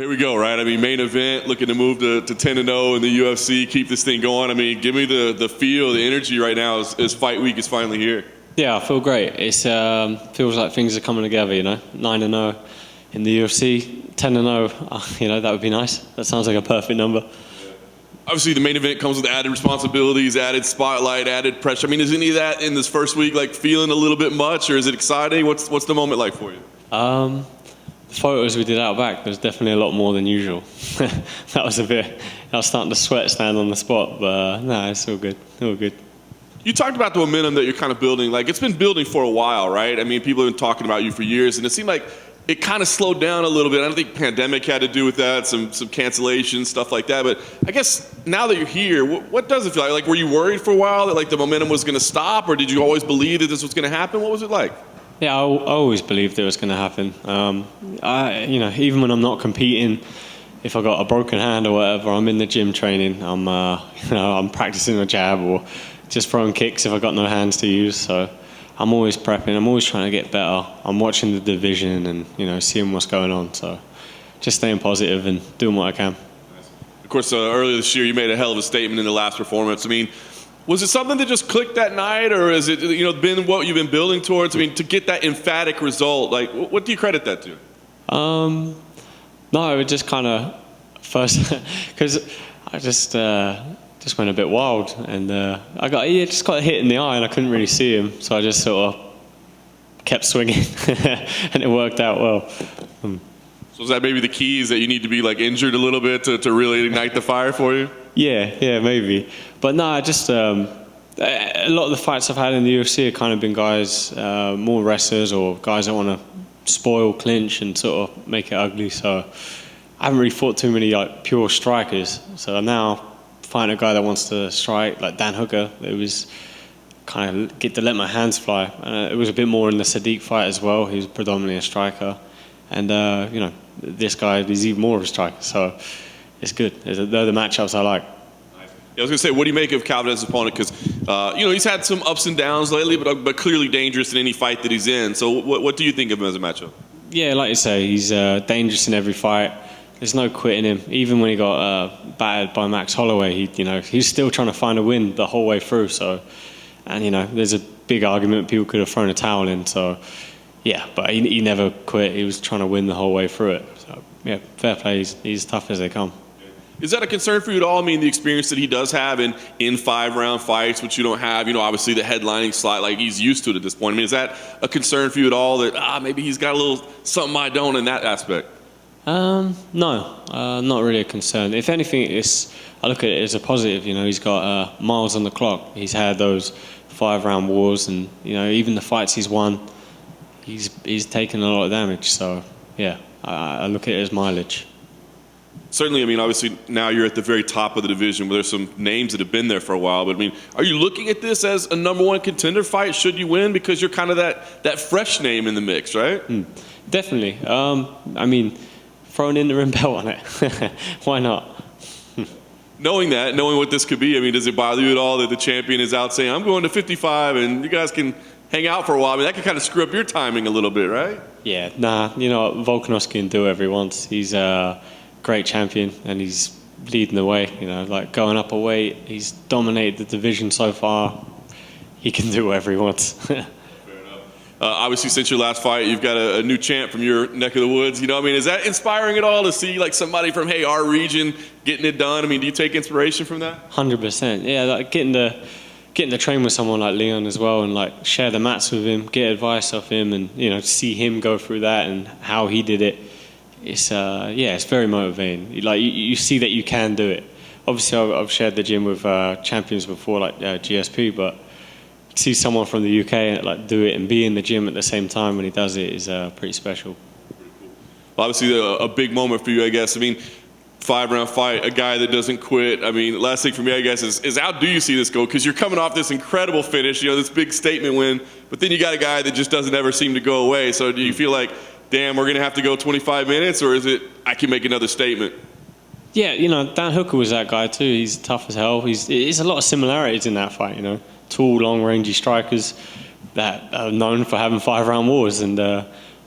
Here we go, right? I mean, main event, looking to move to 10-0 in the UFC, keep this thing going. I mean, give me the feel, the energy right now as fight week is finally here. Yeah, I feel great. It feels like things are coming together, 9-0 in the UFC, 10-0, that would be nice. That sounds like a perfect number. Obviously, the main event comes with added responsibilities, added spotlight, added pressure. I mean, is any of that in this first week like feeling a little bit much, or is it exciting? What's the moment like for you? The photos we did out back, there was definitely a lot more than usual. I was starting to sweat standing on the spot, but no, it's all good. All good. You talked about the momentum that you're kind of building. Like, it's been building for a while, right? I mean, people have been talking about you for years, and it seemed like it kind of slowed down a little bit. I don't think pandemic had to do with that, some cancellations, stuff like that. But I guess now that you're here, what does it feel like? Like, were you worried for a while that like the momentum was going to stop, or did you always believe that this was going to happen? What was it like? Yeah, I always believed it was going to happen. Even when I'm not competing, if I got a broken hand or whatever, I'm in the gym training. I'm practicing a jab or just throwing kicks if I got no hands to use. So I'm always prepping. I'm always trying to get better. I'm watching the division and seeing what's going on. So just staying positive and doing what I can. Of course, earlier this year you made a hell of a statement in the last performance. I mean, was it something that just clicked that night, or is it been what you've been building towards? I mean, to get that emphatic result, like what do you credit that to? No, it just kind of first because I just went a bit wild, and I just got hit in the eye, and I couldn't really see him, so I just sort of kept swinging, and it worked out well. So is that maybe the key, is that you need to be like injured a little bit to really ignite the fire for you? Yeah, maybe. But no, just a lot of the fights I've had in the UFC have kind of been guys, more wrestlers or guys that want to spoil, clinch, and sort of make it ugly. So I haven't really fought too many like pure strikers. So now fighting a guy that wants to strike, like Dan Hooker, it was kind of get to let my hands fly. It was a bit more in the Sadiq fight as well. He was predominantly a striker. And, this guy is even more of a striker. So it's good. They're the matchups I like. Yeah, I was going to say, what do you make of Calvin as an opponent? Because, he's had some ups and downs lately, but clearly dangerous in any fight that he's in. So what do you think of him as a matchup? Yeah, like you say, he's dangerous in every fight. There's no quitting him. Even when he got battered by Max Holloway, he's still trying to find a win the whole way through. So, and, there's a big argument people could have thrown a towel in. So, yeah, but he never quit. He was trying to win the whole way through it. So, yeah, fair play. He's tough as they come. Is that a concern for you at all? I mean, the experience that he does have in 5-round fights, which you don't have, obviously the headlining slot, like he's used to it at this point. I mean, is that a concern for you at all that, maybe he's got a little something I don't in that aspect? No, not really a concern. If anything, I look at it as a positive. He's got miles on the clock. He's had those 5-round wars, and, even the fights he's won, he's taken a lot of damage. So, yeah, I look at it as mileage. Certainly, I mean, obviously now you're at the very top of the division where there's some names that have been there for a while. But, I mean, are you looking at this as a #1 contender fight should you win? Because you're kind of that fresh name in the mix, right? Definitely. I mean, throwing in the rim belt on it. Why not? Knowing what this could be, I mean, does it bother you at all that the champion is out saying, I'm going to 55 and you guys can hang out for a while? I mean, that could kind of screw up your timing a little bit, right? Yeah, nah, Volkanovski can do whatever he wants. He's a great champion and he's leading the way, like going up a weight. He's dominated the division so far. He can do whatever he wants. Fair enough. Obviously, since your last fight, you've got a new champ from your neck of the woods. I mean, is that inspiring at all to see like somebody from, our region getting it done? I mean, do you take inspiration from that? 100%. Yeah, like getting to train with someone like Leon as well and like share the mats with him, get advice off him, and see him go through that and how he did it. It's it's very motivating. Like you see that you can do it. Obviously, I've shared the gym with champions before, like GSP, but to see someone from the UK like do it and be in the gym at the same time when he does it is pretty special. Well, obviously, a big moment for you, I guess. I mean, 5-round fight, a guy that doesn't quit. I mean, last thing for me, I guess, is how do you see this go? Because you're coming off this incredible finish, this big statement win, but then you got a guy that just doesn't ever seem to go away. So do you feel like, damn, we're going to have to go 25 minutes, or is it I can make another statement? Yeah, Dan Hooker was that guy too. He's tough as hell. There's a lot of similarities in that fight, Tall, long, rangy strikers that are known for having 5-round wars. And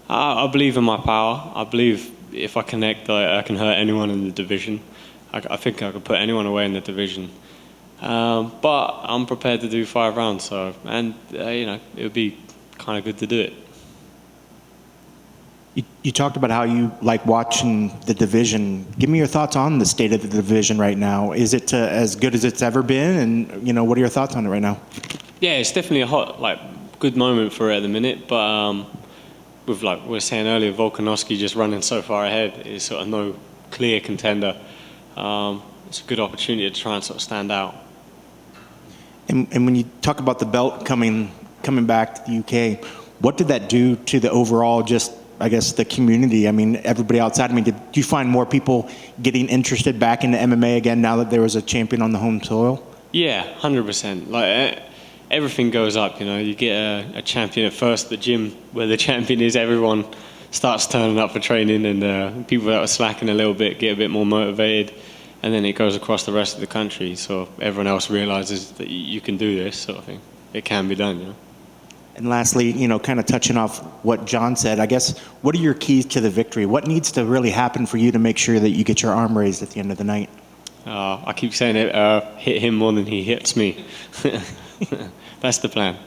I believe in my power. I believe if I connect, I can hurt anyone in the division. I think I could put anyone away in the division. But I'm prepared to do 5 rounds, so it would be kind of good to do it. You talked about how you like watching the division. Give me your thoughts on the state of the division right now. Is it as good as it's ever been? And what are your thoughts on it right now? Yeah, it's definitely a good moment for it at the minute. But with like we were saying earlier, Volkanovski just running so far ahead, is sort of no clear contender. It's a good opportunity to try and sort of stand out. And when you talk about the belt coming back to the UK, what did that do to the overall, just, I guess, the community? I mean, everybody outside. I mean, did you find more people getting interested back into MMA again now that there was a champion on the home soil? Yeah, 100%. Like everything goes up. You get a champion at first. The gym where the champion is, everyone starts turning up for training, and people that were slacking a little bit get a bit more motivated. And then it goes across the rest of the country, so everyone else realizes that you can do this sort of thing. It can be done, And lastly, kind of touching off what John said, I guess, what are your keys to the victory? What needs to really happen for you to make sure that you get your arm raised at the end of the night? I keep saying it, hit him more than he hits me. That's the plan.